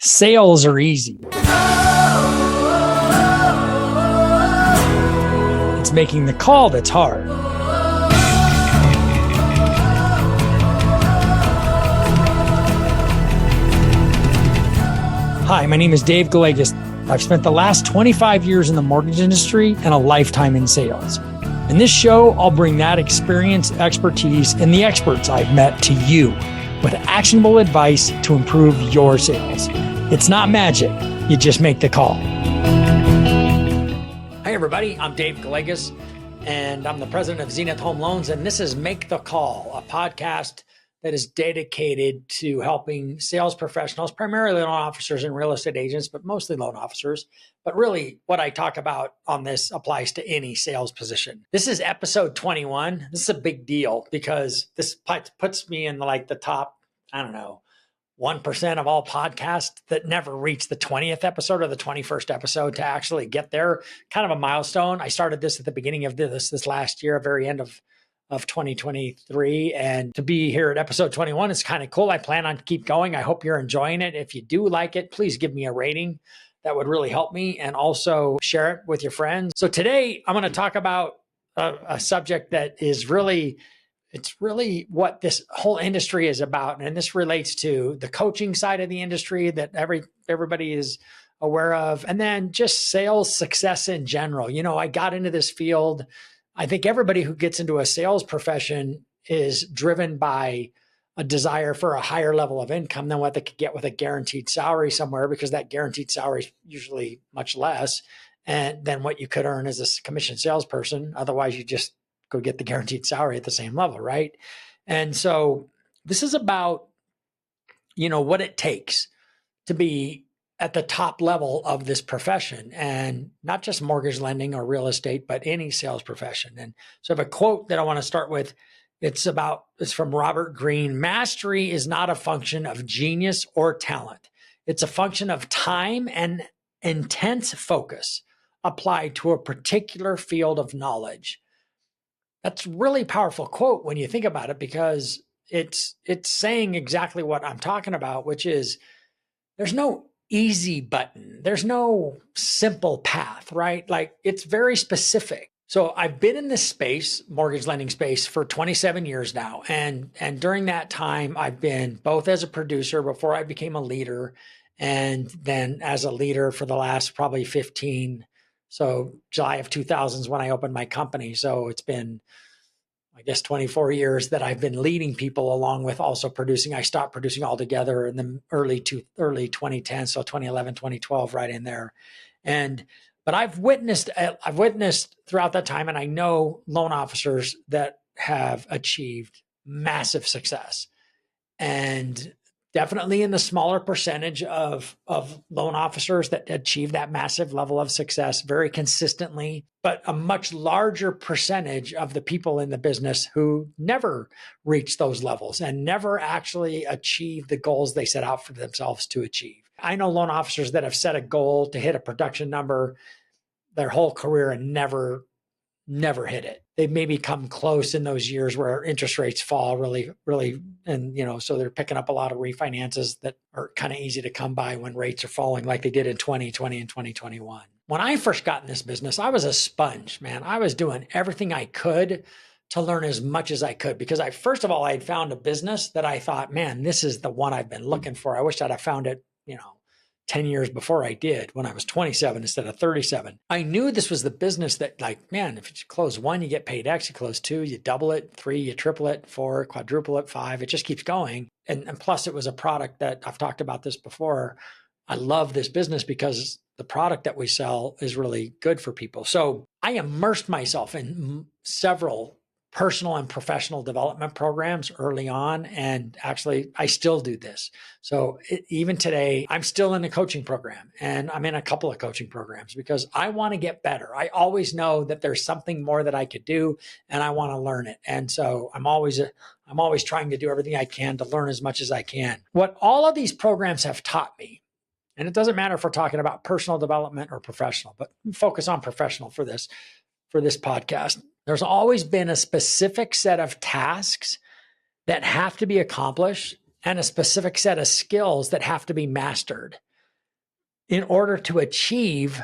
Sales are easy. It's making the call that's hard. Hi, my name is Dave Gallegos. I've spent the last 25 years in the mortgage industry and a lifetime in sales. In this show, I'll bring that experience, expertise, and the experts I've met to you with actionable advice to improve your sales. It's not magic. You just make the call. Hi, everybody. I'm Dave Gallegos, and I'm the president of Zenith Home Loans, and this is Make the Call, a podcast that is dedicated to helping sales professionals, primarily loan officers and real estate agents, but mostly loan officers. But really, what I talk about on this applies to any sales position. This is episode 21. This is a big deal because this puts me in the top, 1% of all podcasts that never reach the 20th episode or the 21st episode to actually get there. Kind of a milestone. I started this at the beginning of this last year, very end of 2023. And to be here at episode 21 is kind of cool. I plan on keep going. I hope you're enjoying it. If you do like it, please give me a rating. That would really help me. And also share it with your friends. So today I'm going to talk about a subject that is really what this whole industry is about. And this relates to the coaching side of the industry that everybody is aware of. And then just sales success in general. I got into this field. I think everybody who gets into a sales profession is driven by a desire for a higher level of income than what they could get with a guaranteed salary somewhere, because that guaranteed salary is usually much less than what you could earn as a commission salesperson. Otherwise, you just go get the guaranteed salary at the same level, right? And so this is about, what it takes to be at the top level of this profession, and not just mortgage lending or real estate, but any sales profession. And so I have a quote that I want to start with. It's from Robert Greene. Mastery is not a function of genius or talent. It's a function of time and intense focus applied to a particular field of knowledge. That's a really powerful quote when you think about it, because it's saying exactly what I'm talking about, which is there's no easy button. There's no simple path, right? Like, it's very specific. So I've been in this space, mortgage lending space, for 27 years now. And during that time, I've been both as a producer before I became a leader, and then as a leader for the last probably 15. So July of 2000 is when I opened my company. So it's been, 24 years that I've been leading people, along with also producing. I stopped producing altogether in the early 2010, so 2011, 2012, right in there. But I've witnessed throughout that time, and I know loan officers that have achieved massive success, and definitely in the smaller percentage of loan officers that achieve that massive level of success very consistently, but a much larger percentage of the people in the business who never reach those levels and never actually achieve the goals they set out for themselves to achieve. I know loan officers that have set a goal to hit a production number their whole career and never hit it. They maybe come close in those years where interest rates fall really, really. And, so they're picking up a lot of refinances that are kind of easy to come by when rates are falling, like they did in 2020 and 2021. When I first got in this business, I was a sponge, man. I was doing everything I could to learn as much as I could, because first of all, I had found a business that I thought, man, this is the one I've been looking for. I wish I'd have found it, 10 years before I did, when I was 27 instead of 37. I knew this was the business that, if you close one, you get paid X, you close two, you double it, three, you triple it, four, quadruple it, five, it just keeps going. And plus it was a product that I've talked about this before. I love this business because the product that we sell is really good for people. So I immersed myself in several personal and professional development programs early on. And actually, I still do this. So even today, I'm still in a coaching program, and I'm in a couple of coaching programs because I want to get better. I always know that there's something more that I could do, and I want to learn it. And so I'm always trying to do everything I can to learn as much as I can. What all of these programs have taught me, and it doesn't matter if we're talking about personal development or professional, but focus on professional for this podcast. There's always been a specific set of tasks that have to be accomplished and a specific set of skills that have to be mastered. in order to achieve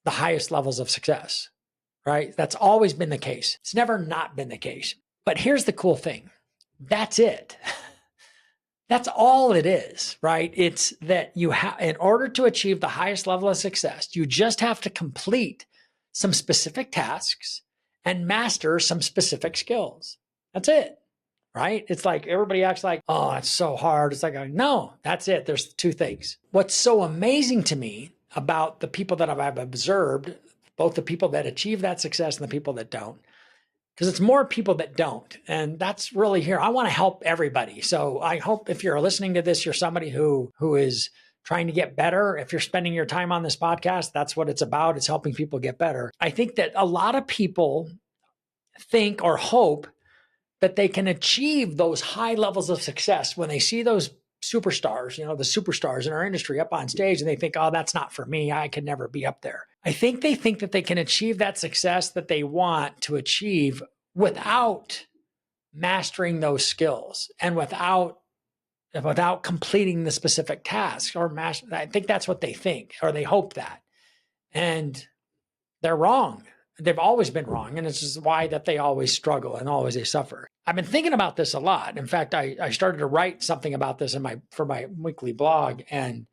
the highest levels of success, right? That's always been the case. It's never not been the case. But here's the cool thing. That's it. That's all it is, right? It's that you have, in order to achieve the highest level of success, you just have to complete some specific tasks and master some specific skills. That's it, right? It's like everybody acts like, oh, it's so hard. It's like, no, that's it. There's two things. What's so amazing to me about the people that I've observed, both the people that achieve that success and the people that don't, because it's more people that don't. And that's really here. I want to help everybody. So I hope if you're listening to this, you're somebody who is trying to get better. If you're spending your time on this podcast, that's what it's about. It's helping people get better. I think that a lot of people think or hope that they can achieve those high levels of success when they see those superstars, the superstars in our industry up on stage, and they think, oh, that's not for me. I could never be up there. I think they think that they can achieve that success that they want to achieve without mastering those skills and without completing the specific task I think that's what they think, or they hope that. And they're wrong. They've always been wrong. And it's just why that they always struggle and always they suffer. I've been thinking about this a lot. In fact, I started to write something about this for my weekly blog, and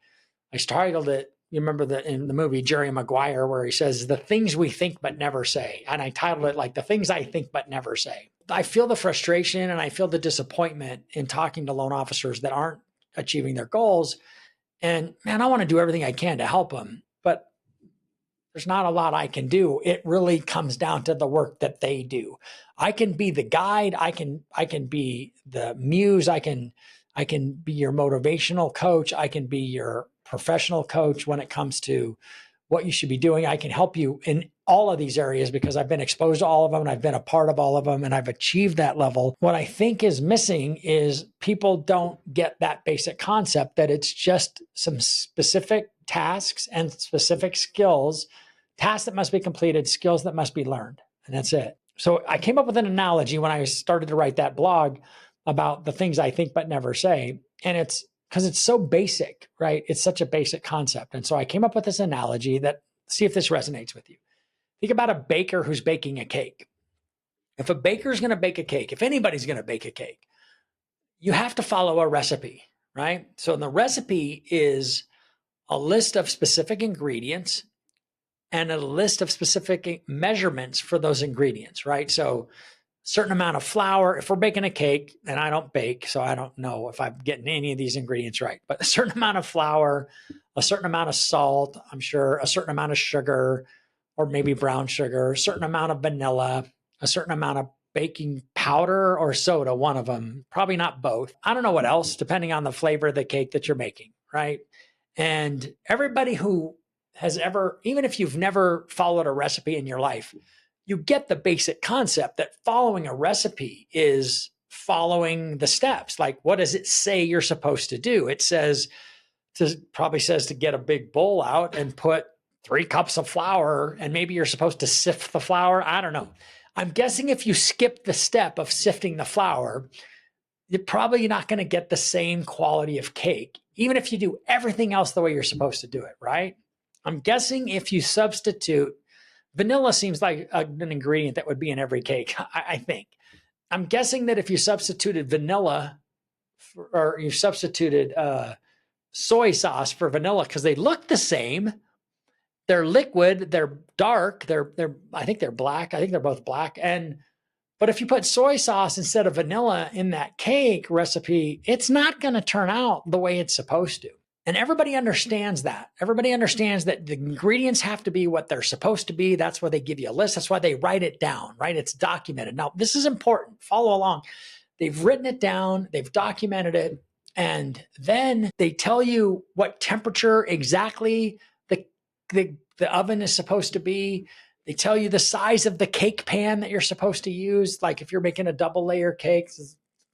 I titled it, you remember in the movie Jerry Maguire, where he says, the things we think but never say. And I titled it like the things I think but never say. I feel the frustration and I feel the disappointment in talking to loan officers that aren't achieving their goals. And man, I want to do everything I can to help them, but there's not a lot I can do. It really comes down to the work that they do. I can be the guide. I can be the muse. I can be your motivational coach. I can be your professional coach when it comes to what you should be doing. I can help you in all of these areas because I've been exposed to all of them and I've been a part of all of them and I've achieved that level. What I think is missing is people don't get that basic concept that it's just some specific tasks and specific skills, tasks that must be completed, skills that must be learned. And that's it. So I came up with an analogy when I started to write that blog about the things I think but never say. And it's because it's so basic, right? It's such a basic concept. And so I came up with this analogy that, see if this resonates with you. Think about a baker who's baking a cake. If a baker's going to bake a cake, if anybody's going to bake a cake, you have to follow a recipe, right? So the recipe is a list of specific ingredients and a list of specific measurements for those ingredients, right? So certain amount of flour, if we're baking a cake, and I don't bake, so I don't know if I'm getting any of these ingredients right, but a certain amount of flour, a certain amount of salt, I'm sure, a certain amount of sugar, or maybe brown sugar, a certain amount of vanilla, a certain amount of baking powder or soda, one of them, probably not both. I don't know what else, depending on the flavor of the cake that you're making, right? And everybody who has ever, even if you've never followed a recipe in your life, you get the basic concept that following a recipe is following the steps. Like, what does it say you're supposed to do? It probably says to get a big bowl out and put 3 cups of flour, and maybe you're supposed to sift the flour. I don't know. I'm guessing if you skip the step of sifting the flour, you're probably not going to get the same quality of cake, even if you do everything else the way you're supposed to do it, right? I'm guessing if you substitute, vanilla seems like an ingredient that would be in every cake, I think. I'm guessing that if you substituted vanilla or you substituted soy sauce for vanilla, because they look the same, they're liquid, they're dark, I think they're black. I think they're both black. But if you put soy sauce instead of vanilla in that cake recipe, it's not going to turn out the way it's supposed to. And everybody understands that. Everybody understands that the ingredients have to be what they're supposed to be. That's why they give you a list. That's why they write it down, right? It's documented. Now, this is important. Follow along. They've written it down. They've documented it. And then they tell you what temperature exactly the oven is supposed to be. They tell you the size of the cake pan that you're supposed to use. Like if you're making a double layer cake,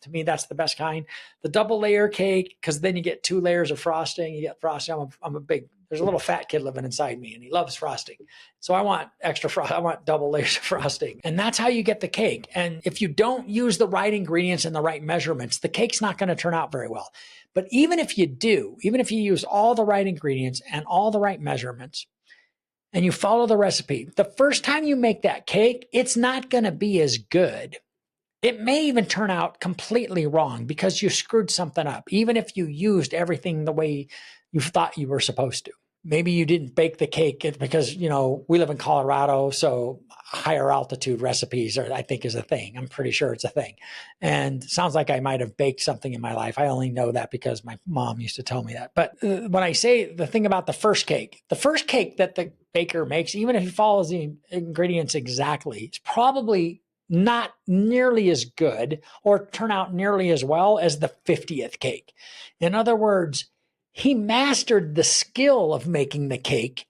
To me, that's the best kind. The double layer cake, because then you get 2 layers of frosting. You get frosting. I'm a big, there's a little fat kid living inside me and he loves frosting. So I want extra frost. I want double layers of frosting. And that's how you get the cake. And if you don't use the right ingredients and the right measurements, the cake's not going to turn out very well. But even if you do, even if you use all the right ingredients and all the right measurements, and you follow the recipe, the first time you make that cake, it's not going to be as good. It may even turn out completely wrong because you screwed something up, even if you used everything the way you thought you were supposed to. Maybe you didn't bake the cake because, we live in Colorado, so higher altitude recipes I think is a thing. I'm pretty sure it's a thing. And it sounds like I might have baked something in my life. I only know that because my mom used to tell me that. But when I say the thing about the first cake that the baker makes, even if he follows the ingredients exactly, it's probably not nearly as good or turn out nearly as well as the 50th cake. In other words, he mastered the skill of making the cake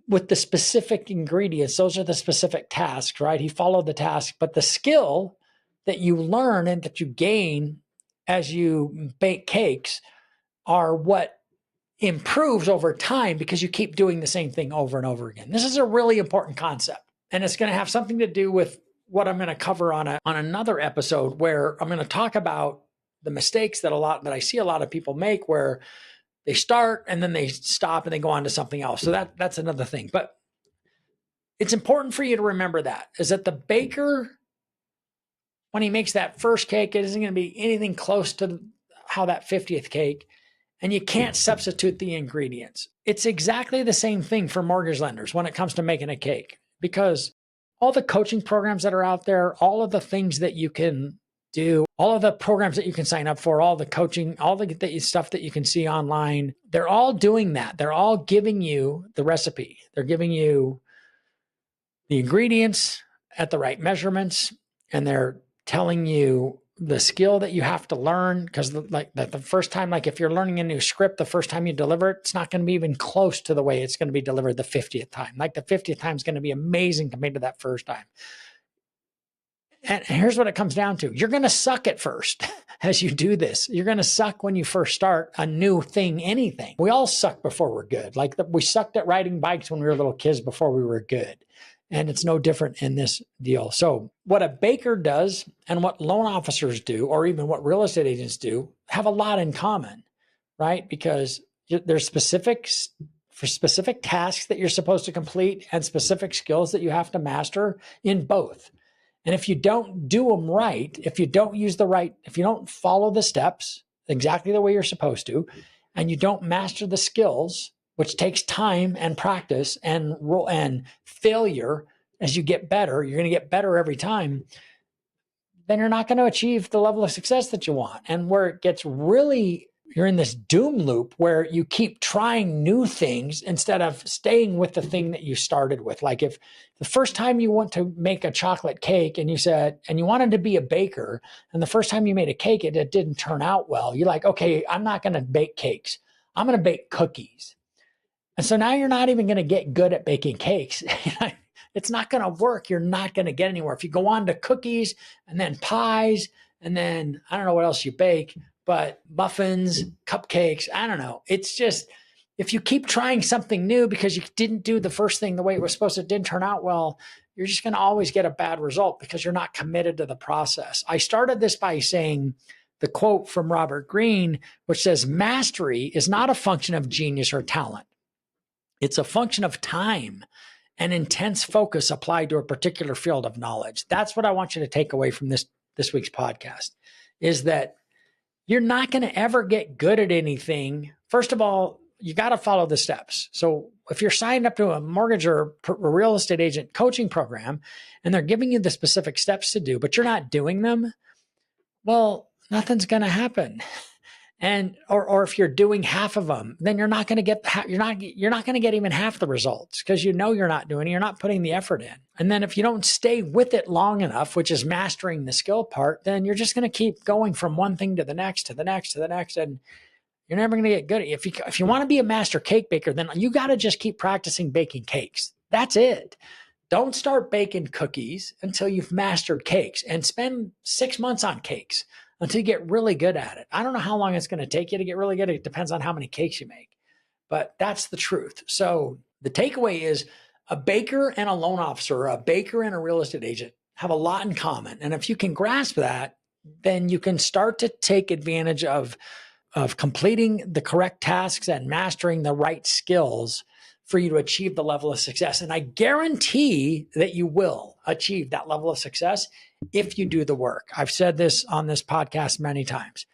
with the specific ingredients. Those are the specific tasks, right? He followed the task, but the skill that you learn and that you gain as you bake cakes are what improves over time because you keep doing the same thing over and over again. This is a really important concept, and it's going to have something to do with what I'm going to cover on another episode, where I'm going to talk about the mistakes that I see a lot of people make, where they start and then they stop and they go on to something else. So that's another thing. But it's important for you to remember that the baker, when he makes that first cake, it isn't going to be anything close to how that 50th cake, and you can't substitute the ingredients. It's exactly the same thing for mortgage lenders when it comes to making a cake, because all the coaching programs that are out there, all of the things that you can do, all of the programs that you can sign up for, all the coaching, all the stuff that you can see online, they're all doing that. They're all giving you the recipe. They're giving you the ingredients at the right measurements, and they're telling you the skill that you have to learn, because the first time, like if you're learning a new script, the first time you deliver it, it's not going to be even close to the way it's going to be delivered the 50th time. Like the 50th time is going to be amazing compared to that first time. And here's what it comes down to. You're going to suck at first as you do this. You're going to suck when you first start a new thing, anything. We all suck before we're good. Like we sucked at riding bikes when we were little kids before we were good. And it's no different in this deal. So what a baker does and what loan officers do, or even what real estate agents do, have a lot in common, right? Because there's specifics for specific tasks that you're supposed to complete and specific skills that you have to master in both. And if you don't do them right, if you don't follow the steps exactly the way you're supposed to, and you don't master the skills, which takes time and practice and failure as you get better, you're going to get better every time, then you're not going to achieve the level of success that you want. And where it gets really, you're in this doom loop where you keep trying new things instead of staying with the thing that you started with. Like if the first time you want to make a chocolate cake and you wanted to be a baker, and the first time you made a cake, it didn't turn out well. You're like, okay, I'm not going to bake cakes. I'm going to bake cookies. And so now you're not even going to get good at baking cakes. It's not going to work. You're not going to get anywhere. If you go on to cookies and then pies, and then I don't know what else you bake, but muffins, cupcakes, I don't know. It's just, if you keep trying something new because you didn't do the first thing the way it was supposed to, it didn't turn out well, you're just going to always get a bad result because you're not committed to the process. I started this by saying the quote from Robert Greene, which says, mastery is not a function of genius or talent. It's a function of time and intense focus applied to a particular field of knowledge. That's what I want you to take away from this week's podcast, is that you're not going to ever get good at anything. First of all, you got to follow the steps. So if you're signed up to a mortgage or a real estate agent coaching program and they're giving you the specific steps to do, but you're not doing them, well, nothing's going to happen. And or if you're doing half of them, then you're not going to get even half the results, because you're not doing it. You're not putting the effort in. And then if you don't stay with it long enough, which is mastering the skill part, then you're just going to keep going from one thing to the next, to the next, to the next, and you're never going to get good at it. If you want to be a master cake baker, then you got to just keep practicing baking cakes. That's it. Don't start baking cookies until you've mastered cakes, and spend 6 months on cakes until you get really good at it. I don't know how long it's going to take you to get really good. It depends on how many cakes you make, but that's the truth. So the takeaway is a baker and a loan officer, or a baker and a real estate agent, have a lot in common. And if you can grasp that, then you can start to take advantage of completing the correct tasks and mastering the right skills for you to achieve the level of success. And I guarantee that you will achieve that level of success if you do the work. I've said this on this podcast many times.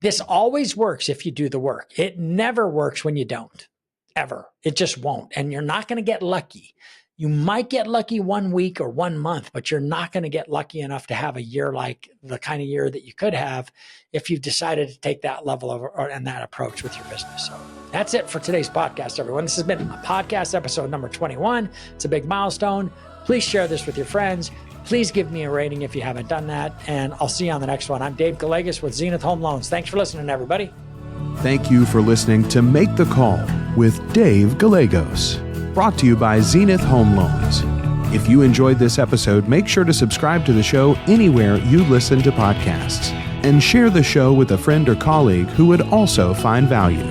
This always works if you do the work. It never works when you don't, ever. It just won't. And you're not going to get lucky. You might get lucky 1 week or 1 month, but you're not going to get lucky enough to have a year like the kind of year that you could have if you've decided to take that level of and that approach with your business. So that's it for today's podcast, everyone. This has been a podcast episode number 21. It's a big milestone. Please share this with your friends. Please give me a rating if you haven't done that. And I'll see you on the next one. I'm Dave Gallegos with Zenith Home Loans. Thanks for listening, everybody. Thank you for listening to Make the Call with Dave Gallegos. Brought to you by Zenith Home Loans. If you enjoyed this episode, make sure to subscribe to the show anywhere you listen to podcasts, and share the show with a friend or colleague who would also find value.